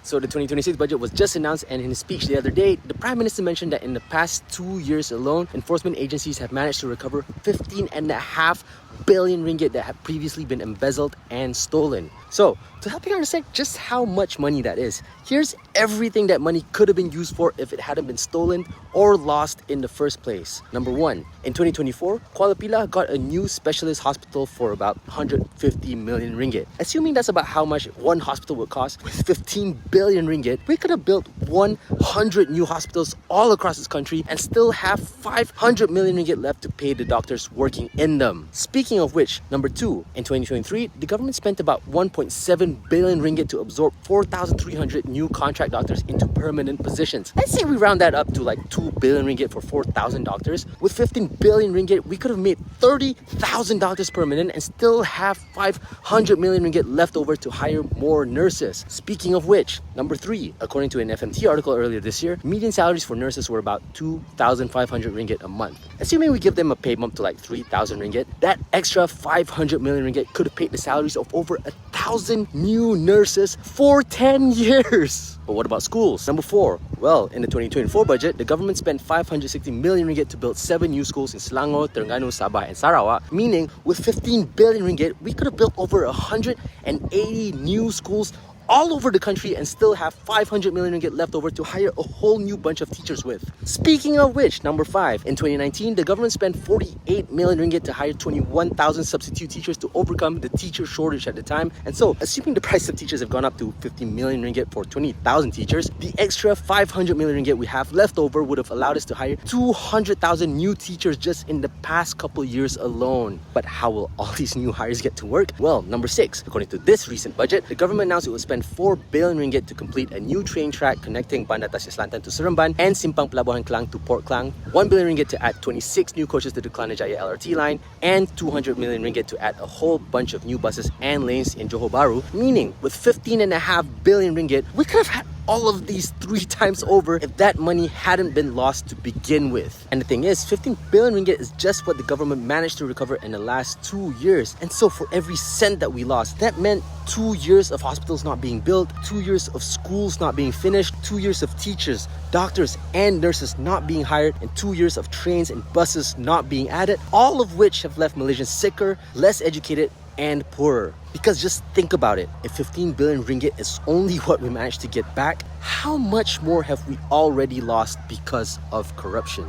So the 2026 budget was just announced, and in his speech the other day, the Prime Minister mentioned that in the past 2 years alone, enforcement agencies have managed to recover 15.5 billion ringgit that had previously been embezzled and stolen. So, to help you understand just how much money that is, here's everything that money could have been used for if it hadn't been stolen or lost in the first place. Number 1, in 2024, Kuala Pilah got a new specialist hospital for about 150 million ringgit. Assuming that's about how much one hospital would cost, with 15 billion ringgit, we could have built 100 new hospitals all across this country and still have 500 million ringgit left to pay the doctors working in them. Speaking of which, number 2, in 2023, the government spent about 1.7 billion ringgit to absorb 4,300 new contract doctors into permanent positions. Let's say we round that up to like 2 billion ringgit for 4,000 doctors. With 15 billion ringgit, we could have made 30,000 doctors permanent and still have 500 million ringgit left over to hire more nurses. Speaking of which, number 3, according to an FMT article earlier this year, median salaries for nurses were about 2,500 ringgit a month. Assuming we give them a pay bump to like 3,000 ringgit, that extra 500 million ringgit could have paid the salaries of over 1,000 new nurses for 10 years. But what about schools? Number 4, well, in the 2024 budget, the government spent 560 million ringgit to build 7 new schools in Selangor, Terengganu, Sabah, and Sarawak, meaning with 15 billion ringgit, we could have built over 180 new schools all over the country and still have 500 million ringgit left over to hire a whole new bunch of teachers with. Speaking of which, number 5, in 2019, the government spent 48 million ringgit to hire 21,000 substitute teachers to overcome the teacher shortage at the time. And so, assuming the price of teachers have gone up to 15 million ringgit for 20,000 teachers, the extra 500 million ringgit we have left over would have allowed us to hire 200,000 new teachers just in the past couple years alone. But how will all these new hires get to work? Well, number 6, according to this recent budget, the government announced it would spend 4 billion ringgit to complete a new train track connecting Bandar Tasik Selatan to Seremban and Simpang Pelabuhan Klang to Port Klang, 1 billion ringgit to add 26 new coaches to the Kelana Jaya LRT line, and 200 million ringgit to add a whole bunch of new buses and lanes in Johor Bahru, meaning with 15.5 billion ringgit, we could have had all of these 3 times over if that money hadn't been lost to begin with. And the thing is, 15 billion ringgit is just what the government managed to recover in the last 2 years. And so for every cent that we lost, that meant 2 years of hospitals not being built, 2 years of schools not being finished, 2 years of teachers, doctors, and nurses not being hired, and 2 years of trains and buses not being added, all of which have left Malaysians sicker, less educated, and poorer. Because just think about it, if 15 billion ringgit is only what we managed to get back, how much more have we already lost because of corruption?